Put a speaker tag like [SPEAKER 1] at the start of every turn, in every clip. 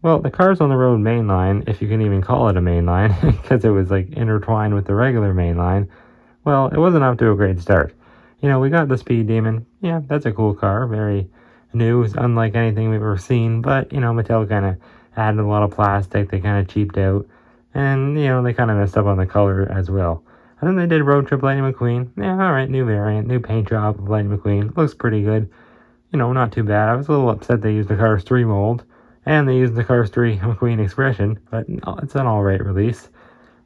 [SPEAKER 1] Well, the Cars on the Road main line, if you can even call it a main line, because it was like intertwined with the regular main line, well, it wasn't off to a great start. You know, we got the Speed Demon. Yeah, that's a cool car. Very new. It's unlike anything we've ever seen. But, you know, Mattel kind of added a lot of plastic. They kind of cheaped out. And, you know, they kind of messed up on the color as well. And then they did Road Trip Lightning McQueen. Yeah, alright, new variant. New paint job of Lightning McQueen. Looks pretty good. You know, not too bad. I was a little upset they used the Cars 3 mold. And they used the Cars 3 McQueen expression. But it's an alright release.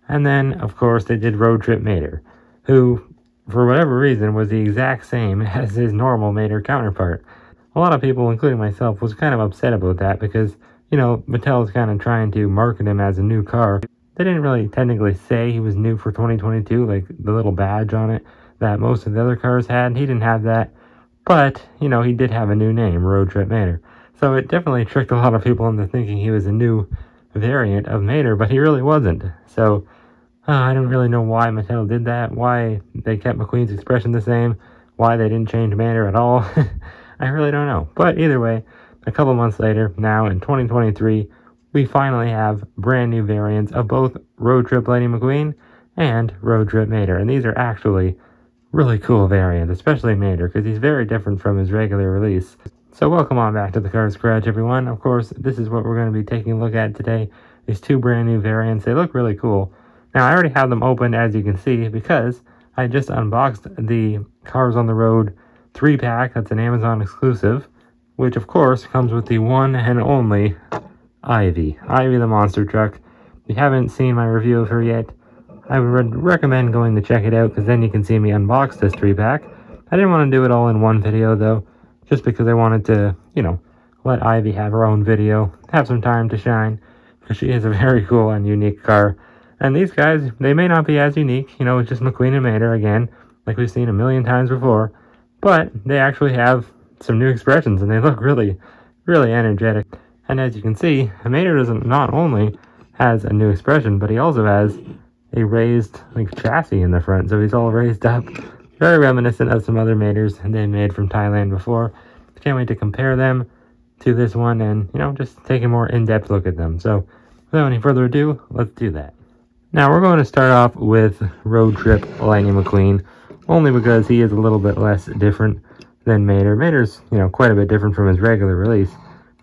[SPEAKER 1] And then, of course, they did Road Trip Mater, who, for whatever reason, was the exact same as his normal Mater counterpart. A lot of people, including myself, was kind of upset about that because, you know, Mattel was kind of trying to market him as a new car. They didn't really technically say he was new for 2022, like the little badge on it that most of the other cars had. He didn't have that, but, you know, he did have a new name, Road Trip Mater. So it definitely tricked a lot of people into thinking he was a new variant of Mater, but he really wasn't. So I don't really know why Mattel did that, why they kept McQueen's expression the same, why they didn't change Mater at all. I really don't know. But either way, a couple months later, now in 2023, we finally have brand new variants of both Road Trip Lightning McQueen and Road Trip Mater. And these are actually really cool variants, especially Mater, because he's very different from his regular release. So welcome on back to the Cars Garage, everyone. Of course, this is what we're going to be taking a look at today. These two brand new variants. They look really cool. Now, I already have them open, as you can see, because I just unboxed the Cars on the Road 3-pack. That's an Amazon exclusive, which, of course, comes with the one and only Ivy. Ivy the monster truck. If you haven't seen my review of her yet, I would recommend going to check it out, because then you can see me unbox this 3-pack. I didn't want to do it all in one video, though, just because I wanted to, you know, let Ivy have her own video, have some time to shine, because she is a very cool and unique car. And these guys, they may not be as unique, you know, it's just McQueen and Mater again, like we've seen a million times before, but they actually have some new expressions, and they look really, really energetic. And as you can see, Mater doesn't not only has a new expression, but he also has a raised, like, chassis in the front, so he's all raised up, very reminiscent of some other Maters they made from Thailand before. Can't wait to compare them to this one and, you know, just take a more in-depth look at them. So, without any further ado, let's do that. Now, we're going to start off with Road Trip Lightning McQueen, only because he is a little bit less different than Mater. Mater's, you know, quite a bit different from his regular release,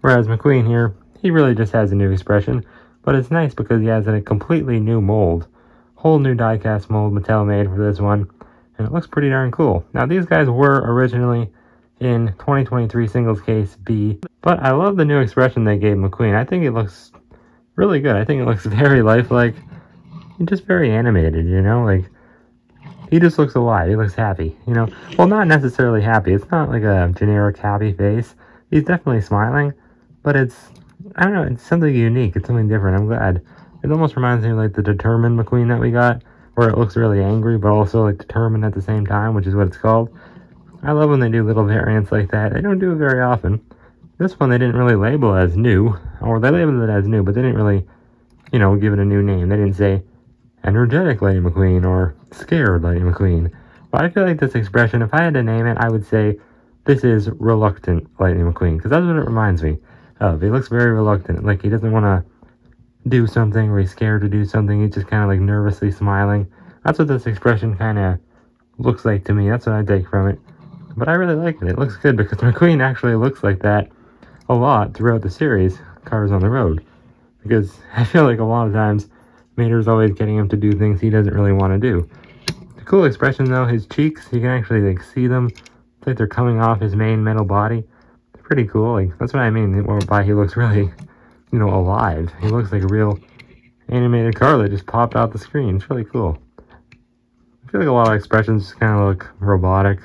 [SPEAKER 1] whereas McQueen here, he really just has a new expression, but it's nice because he has a completely new mold. Whole new die-cast mold Mattel made for this one, and it looks pretty darn cool. Now, these guys were originally in 2023 Singles Case B, but I love the new expression they gave McQueen. I think it looks really good. I think it looks very lifelike. Just very animated, you know, like, he just looks alive, he looks happy, you know, well, not necessarily happy, it's not like a generic happy face, he's definitely smiling, but it's, I don't know, it's something unique, it's something different. I'm glad. It almost reminds me of, like, the Determined McQueen that we got, where it looks really angry, but also, like, determined at the same time, which is what it's called. I love when they do little variants like that. They don't do it very often. This one they didn't really label as new, or they labeled it as new, but they didn't really, you know, give it a new name. They didn't say Energetic Lightning McQueen or Scared Lightning McQueen. But I feel like this expression, if I had to name it, I would say this is Reluctant Lightning McQueen, because that's what it reminds me of. He looks very reluctant, like he doesn't want to do something, or he's scared to do something. He's just kind of like nervously smiling. That's what this expression kind of looks like to me. That's what I take from it. But I really like it. It looks good because McQueen actually looks like that a lot throughout the series, Cars on the Road. Because I feel like a lot of times Mater's always getting him to do things he doesn't really want to do. The cool expression though, his cheeks, you can actually like see them. It's like they're coming off his main metal body. It's pretty cool. Like, that's what I mean by he looks really, you know, alive. He looks like a real animated car that just popped out the screen. It's really cool. I feel like a lot of expressions kind of look robotic.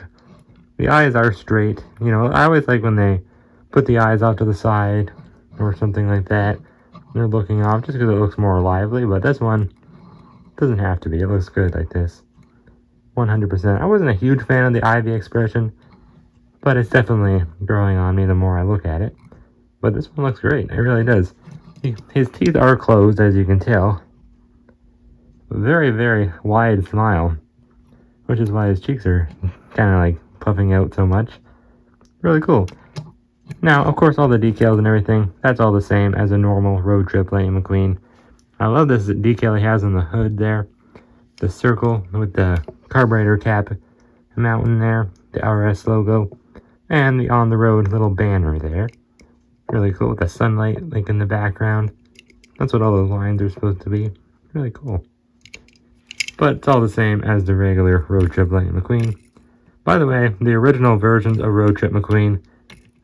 [SPEAKER 1] The eyes are straight. You know, I always like when they put the eyes off to the side or something like that. They're looking off just because it looks more lively, but this one doesn't have to be. It looks good like this. 100%. I wasn't a huge fan of the Ivy expression, but it's definitely growing on me the more I look at it. But this one looks great. It really does. His teeth are closed, as you can tell. Very, very wide smile, which is why his cheeks are kind of like puffing out so much. Really cool. Now, of course, all the decals and everything, that's all the same as a normal road trip Lightning McQueen. I love this decal he has on the hood there. The circle with the carburetor cap mountain there, the RS logo, and the on the road little banner there. Really cool with the sunlight like in the background. That's what all those lines are supposed to be. Really cool. But it's all the same as the regular Road Trip Lightning McQueen. By the way, the original versions of Road Trip McQueen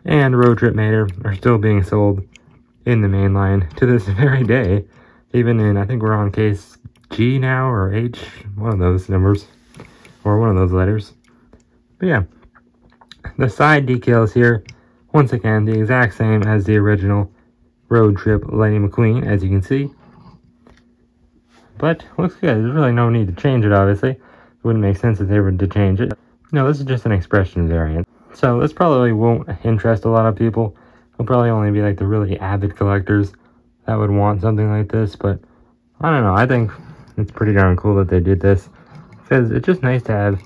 [SPEAKER 1] and Road Trip Mater are still being sold in the main line to this very day. Even in, I think we're on case G now, or H, one of those numbers, or one of those letters. But yeah, the side decals here, once again, the exact same as the original Road Trip Lightning McQueen, as you can see. But looks good. There's really no need to change it, obviously. It wouldn't make sense if they were to change it. No, this is just an expression variant. So this probably won't interest a lot of people. It'll probably only be like the really avid collectors that would want something like this. But I don't know. I think it's pretty darn cool that they did this. Because it's just nice to have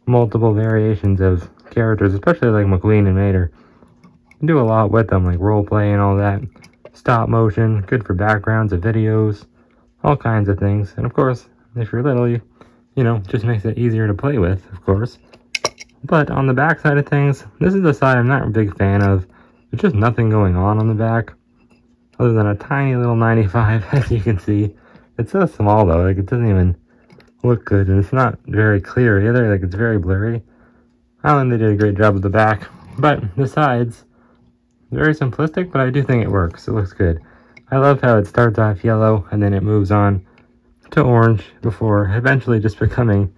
[SPEAKER 1] multiple variations of characters, especially like McQueen and Mater. You can do a lot with them, like roleplay and all that. Stop motion, good for backgrounds of videos, all kinds of things. And of course, if you're little, you know, just makes it easier to play with, of course. But on the back side of things, this is the side I'm not a big fan of. There's just nothing going on the back, other than a tiny little 95, as you can see. It's so small though, like it doesn't even look good, and it's not very clear either, like it's very blurry. I don't think they did a great job with the back, but the sides, very simplistic, but I do think it works. It looks good. I love how it starts off yellow, and then it moves on to orange before eventually just becoming,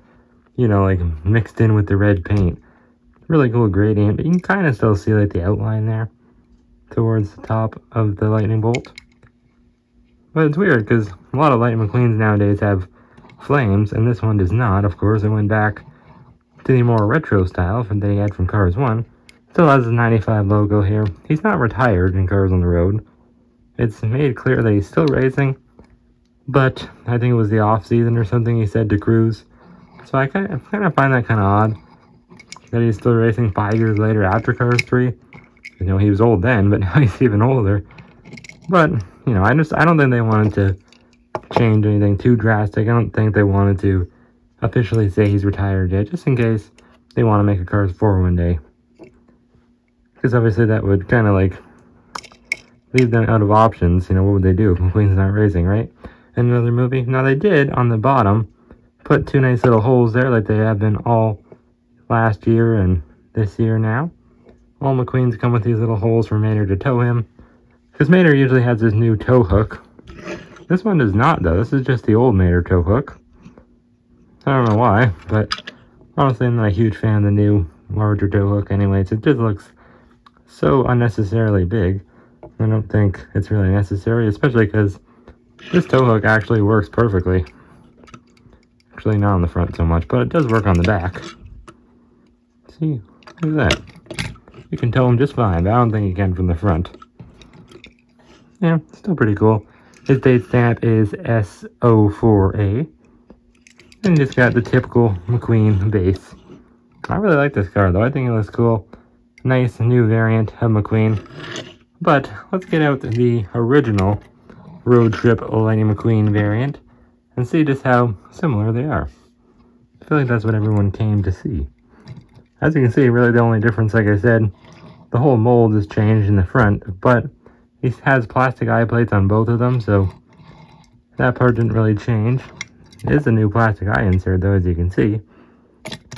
[SPEAKER 1] you know, like mixed in with the red paint. Really cool gradient, but you can kind of still see like the outline there towards the top of the lightning bolt. But it's weird because a lot of Lightning McQueens nowadays have flames, and this one does not. Of course, it went back to the more retro style that he had from Cars 1. Still has the 95 logo here. He's not retired in Cars on the Road. It's made clear that he's still racing, but I think it was the off season or something he said to cruise. So I kind of find that kind of odd that he's still racing 5 years later after Cars 3. You know, he was old then, but now he's even older. But, you know, I don't think they wanted to change anything too drastic. I don't think they wanted to officially say he's retired yet, just in case they want to make a Cars 4 one day. Because obviously that would kind of like leave them out of options. You know, what would they do if McQueen's not racing, right? In another movie. Now they did, on the bottom, put 2 nice little holes there like they have been all last year and this year now. All McQueens come with these little holes for Mater to tow him. Because Mater usually has this new tow hook. This one does not, though. This is just the old Mater tow hook. I don't know why, but honestly I'm not a huge fan of the new larger tow hook anyways. It just looks so unnecessarily big. I don't think it's really necessary, especially because this tow hook actually works perfectly. Actually not on the front so much, but it does work on the back. See, look at that. You can tow him just fine, but I don't think you can from the front. Yeah, still pretty cool. His date stamp is SO4A. And you just got the typical McQueen base. I really like this car though, I think it looks cool. Nice new variant of McQueen. But let's get out the original Road Trip Lightning McQueen variant and see just how similar they are. I feel like that's what everyone came to see. As you can see, really the only difference, like I said, the whole mold has changed in the front, but he has plastic eye plates on both of them, so that part didn't really change. It is a new plastic eye insert though, as you can see.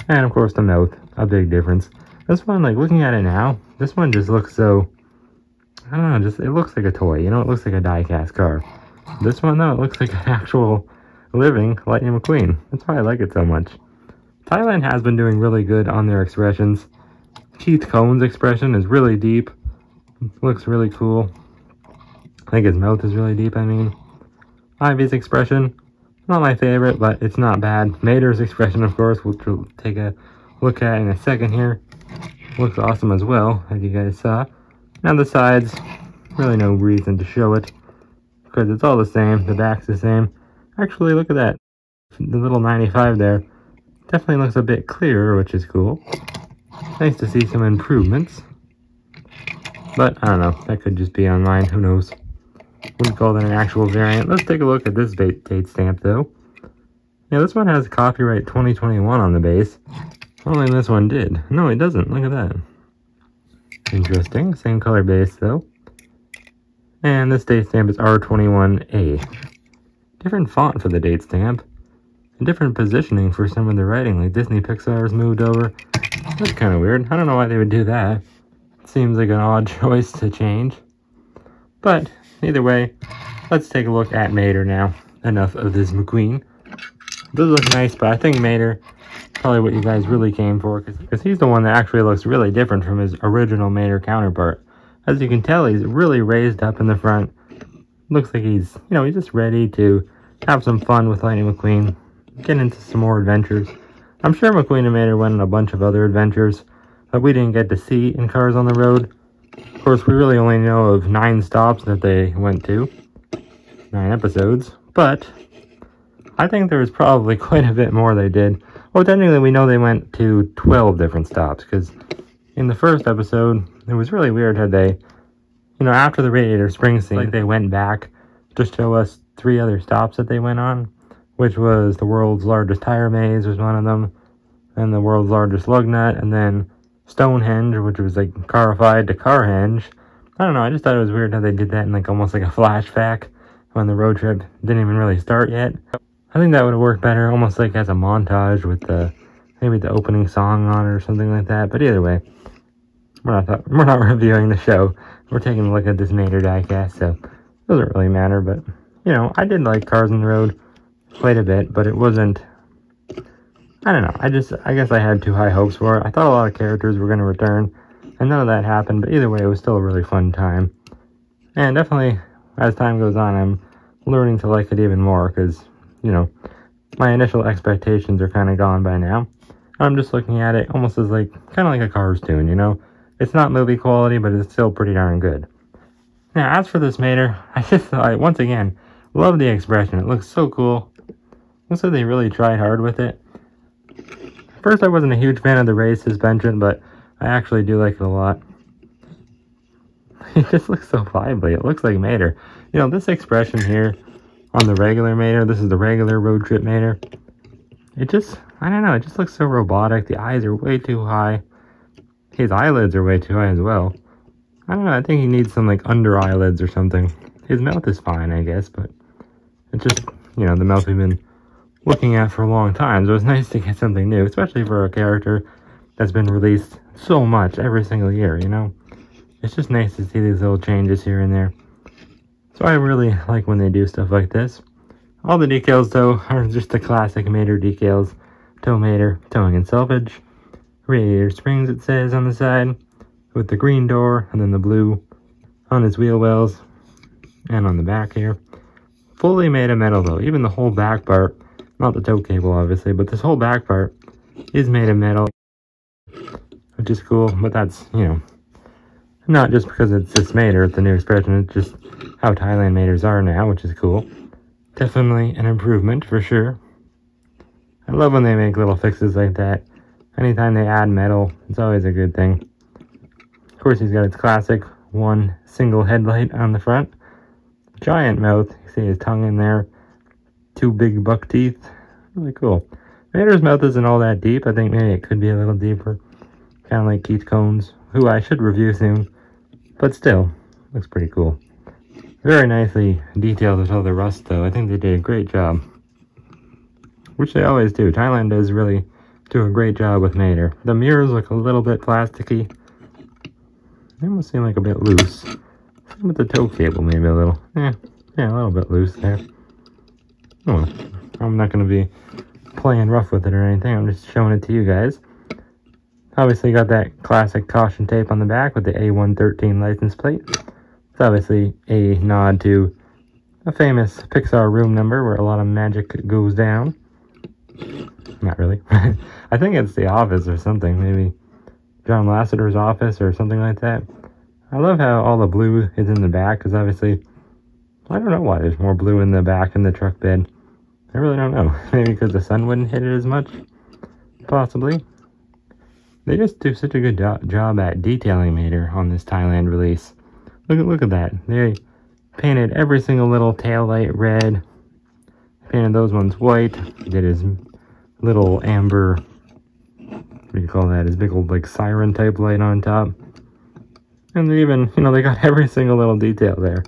[SPEAKER 1] And of course the mouth, a big difference. This one, like looking at it now, this one just looks so, I don't know, just it looks like a toy, you know, it looks like a die-cast car. This one though, it looks like an actual living Lightning McQueen. That's why I like it so much. Thailand has been doing really good on their expressions. Keith Cohen's expression is really deep. Looks really cool. I think his mouth is really deep, I mean. Ivy's expression, not my favorite, but it's not bad. Mater's expression, of course, which we'll take a look at in a second here. Looks awesome as well, as you guys saw. Now the sides, really no reason to show it, because it's all the same. The back's the same. Actually, look at that. The little 95 there definitely looks a bit clearer, which is cool. Nice to see some improvements. But I don't know, that could just be online, who knows. Wouldn't call that an actual variant. Let's take a look at this date stamp though. Yeah, this one has copyright 2021 on the base. Only this one did. No, it doesn't. Look at that. Interesting. Same color base though. And this date stamp is R21A. Different font for the date stamp. And different positioning for some of the writing, like Disney Pixar's moved over. That's kind of weird. I don't know why they would do that. It seems like an odd choice to change. But either way, let's take a look at Mater now. Enough of this McQueen. It does look nice, but I think Mater probably what you guys really came for, because he's the one that actually looks really different from his original Mater counterpart. As you can tell, he's really raised up in the front. Looks like he's, he's just ready to have some fun with Lightning McQueen, get into some more adventures. I'm sure McQueen and Mater went on a bunch of other adventures that we didn't get to see in Cars on the Road. Of course, we really only know of 9 stops that they went to, 9 episodes, but I think there was probably quite a bit more they did. Well, technically, we know they went to 12 different stops, because in the first episode, it was really weird how they, after the Radiator Springs scene, like they went back to show us 3 other stops that they went on, which was the world's largest tire maze was one of them, and the world's largest lug nut, and then Stonehenge, which was like carified to Carhenge. I don't know, I just thought it was weird how they did that in like almost like a flashback when the road trip didn't even really start yet. I think that would have worked better, almost like as a montage with maybe the opening song on it or something like that. But either way, we're not reviewing the show. We're taking a look at this Mater diecast, so it doesn't really matter. But I did like Cars on the Road quite a bit, but it wasn't. I don't know. I guess I had too high hopes for it. I thought a lot of characters were going to return, and none of that happened. But either way, it was still a really fun time, and definitely as time goes on, I'm learning to like it even more because. My initial expectations are kind of gone by now. I'm just looking at it almost as kind of like a Cars tune, It's not movie quality, but it's still pretty darn good. Now, as for this Mater, I once again, love the expression. It looks so cool. Looks like they really tried hard with it. At first, I wasn't a huge fan of the raised suspension, but I actually do like it a lot. It just looks so lively. It looks like Mater. This expression here, on the regular Mater, this is the regular road trip Mater. It just, I don't know, it just looks so robotic. The eyes are way too high. His eyelids are way too high as well. I don't know, I think he needs some under eyelids or something. His mouth is fine, I guess, but it's just, the mouth we've been looking at for a long time. So it's nice to get something new, especially for a character that's been released so much every single year, It's just nice to see these little changes here and there. So I really like when they do stuff like this. All the decals, though, are just the classic Mater decals. Tow Mater, towing and salvage. Radiator Springs, it says on the side, with the green door, and then the blue on his wheel wells, and on the back here. Fully made of metal, though. Even the whole back part, not the tow cable, obviously, but this whole back part is made of metal, which is cool, but that's, not just because it's this Mater, it's the new expression, it's just how Thailand Maters are now, which is cool. Definitely an improvement, for sure. I love when they make little fixes like that. Anytime they add metal, it's always a good thing. Of course, he's got its classic one single headlight on the front. Giant mouth, you see his tongue in there. 2 big buck teeth. Really cool. Mater's mouth isn't all that deep. I think maybe it could be a little deeper. Kind of like Keith Cohn's, who I should review soon. But still, looks pretty cool. Very nicely detailed with all the rust, though. I think they did a great job. Which they always do. Thailand does really do a great job with Mater. The mirrors look a little bit plasticky. They almost seem like a bit loose. Same with the tow cable, maybe a little. Yeah, a little bit loose there. Oh, I'm not going to be playing rough with it or anything. I'm just showing it to you guys. Obviously got that classic caution tape on the back with the A113 license plate. It's obviously a nod to a famous Pixar room number where a lot of magic goes down. Not really. I think it's The Office or something. Maybe John Lasseter's office or something like that. I love how all the blue is in the back because obviously, I don't know why there's more blue in the back in the truck bed. I really don't know. Maybe because the sun wouldn't hit it as much? Possibly. They just do such a good job at detailing Mater on this Thailand release. Look at that. They painted every single little tail light red. Painted those ones white. Did his little amber, what do you call that? His big old like siren type light on top. And they even, they got every single little detail there.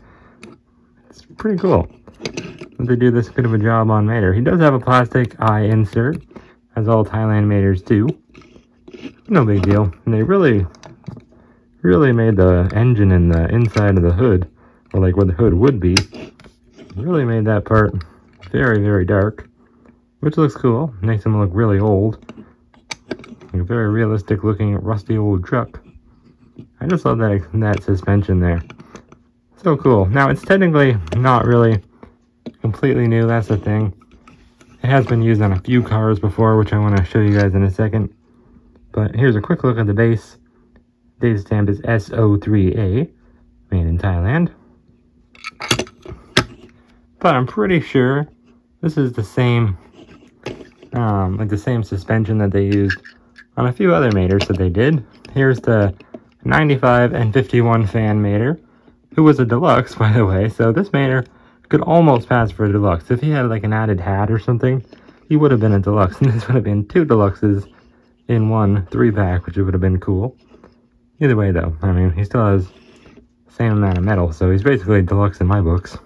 [SPEAKER 1] It's pretty cool that they do this good of a job on Mater. He does have a plastic eye insert, as all Thailand Maters do. No big deal. And they really made the engine in the inside of the hood, or like where the hood would be, really made that part very, very dark, which looks cool. Makes him look really old. Like a very realistic looking rusty old truck. I just love that suspension there. So cool. Now, it's technically not really completely new, that's the thing. It has been used on a few cars before, which I want to show you guys in a second. But here's a quick look at the base. Date stamp is SO3A, made in Thailand. But I'm pretty sure this is the same, like the same suspension that they used on a few other Maters that they did. Here's the 95 and 51 fan Mater, who was a deluxe, by the way. So this Mater could almost pass for a deluxe. If he had like an added hat or something, he would have been a deluxe. And this would have been 2 deluxes in one 3-pack, which would have been cool. Either way, though, I mean, he still has the same amount of metal, so he's basically deluxe in my books.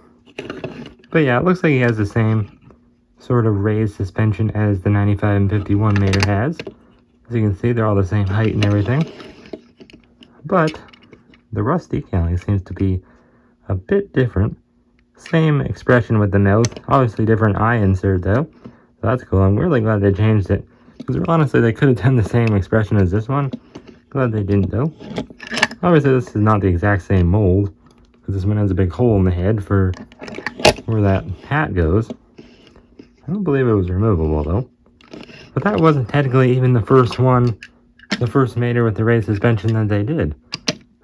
[SPEAKER 1] But yeah, it looks like he has the same sort of raised suspension as the 95 and 51 Mater has. As you can see, they're all the same height and everything. But the rust decaling seems to be a bit different. Same expression with the mouth. Obviously different eye insert though. So that's cool. I'm really glad they changed it. Because honestly, they could have done the same expression as this one. Glad they didn't though. Obviously this is not the exact same mold. Because this one has a big hole in the head for where that hat goes. I don't believe it was removable though. But that wasn't technically even the first one. The first Mater with the raised suspension that they did.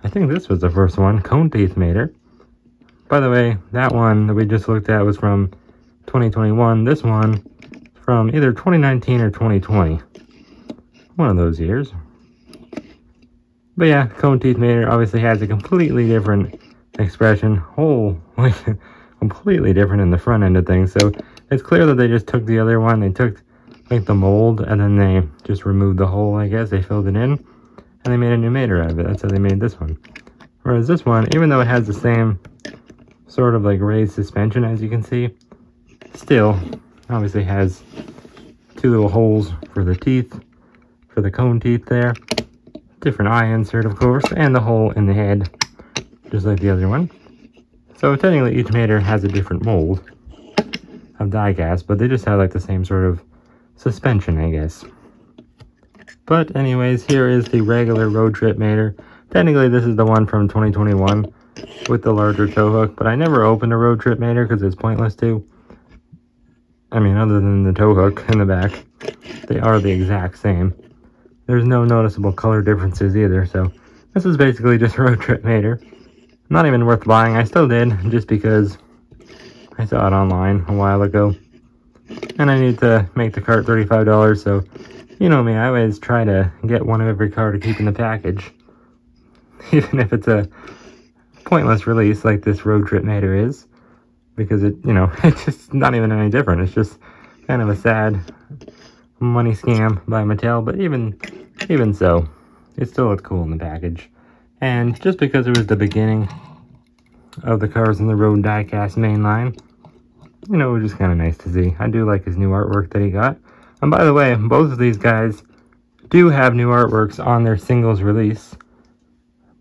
[SPEAKER 1] I think this was the first one, Cone Teeth Mater. By the way, that one that we just looked at was from 2021. This one from either 2019 or 2020. One of those years. But yeah, Cone Teeth Mater obviously has a completely different expression. Completely different in the front end of things. So it's clear that they just took the other one. They took like the mold and then they just removed the hole, I guess. They filled it in and they made a new Mater out of it. That's how they made this one. Whereas this one, even though it has the same sort of like raised suspension as you can see, still obviously has 2 little holes for the teeth, for the cone teeth there. Different eye insert, of course, and the hole in the head, just like the other one. So technically each Mater has a different mold of die-cast, but they just have like the same sort of suspension, I guess. But anyways, here is the regular road trip Mater. Technically this is the one from 2021 with the larger tow hook, but I never opened a road trip Mater because it's pointless to. I mean, other than the tow hook in the back, they are the exact same. There's no noticeable color differences either, so this is basically just a road trip Mater. Not even worth buying. I still did, just because I saw it online a while ago. And I need to make the cart $35, so you know me, I always try to get one of every car to keep in the package. Even if it's a pointless release like this road trip Mater is. Because it's just not even any different. It's just kind of a sad money scam by Mattel, but even so, it still looked cool in the package. And just because it was the beginning of the Cars on the Road diecast mainline, it was just kind of nice to see. I do like his new artwork that he got. And by the way, both of these guys do have new artworks on their singles release.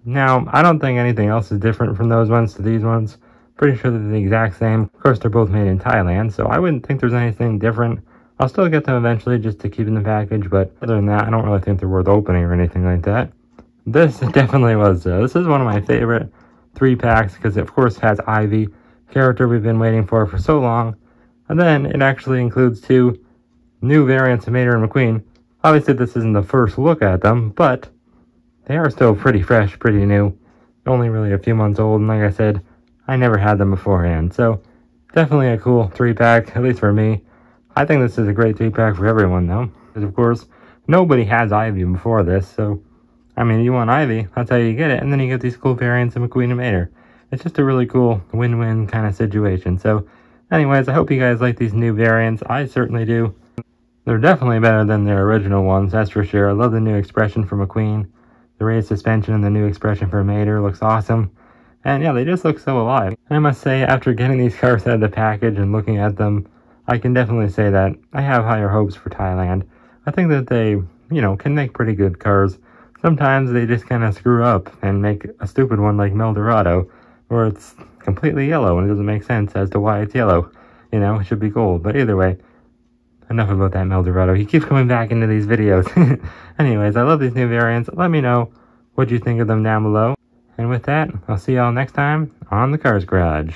[SPEAKER 1] Now, I don't think anything else is different from those ones to these ones. Pretty sure they're the exact same. Of course, they're both made in Thailand, so I wouldn't think there's anything different. I'll still get them eventually just to keep in the package, but other than that, I don't really think they're worth opening or anything like that. This definitely was, though. This is one of my favorite 3-packs because it, of course, has Ivy, character we've been waiting for so long. And then it actually includes 2 new variants of Mater and McQueen. Obviously, this isn't the first look at them, but they are still pretty fresh, pretty new. Only really a few months old, and like I said, I never had them beforehand. So, definitely a cool 3-pack, at least for me. I think this is a great 3-pack for everyone, though. Because, of course, nobody has Ivy before this, so, I mean, you want Ivy, that's how you get it, and then you get these cool variants of McQueen and Mater. It's just a really cool win-win kind of situation. So, anyways, I hope you guys like these new variants. I certainly do. They're definitely better than their original ones, that's for sure. I love the new expression for McQueen. The raised suspension and the new expression for Mater looks awesome. And yeah, they just look so alive. And I must say, after getting these cars out of the package and looking at them, I can definitely say that I have higher hopes for Thailand. I think that they, can make pretty good cars. Sometimes they just kind of screw up and make a stupid one like Meldorado, where it's completely yellow and it doesn't make sense as to why it's yellow. It should be gold. But either way, enough about that Meldorado. He keeps coming back into these videos. Anyways, I love these new variants. Let me know what you think of them down below. And with that, I'll see y'all next time on the Cars Garage.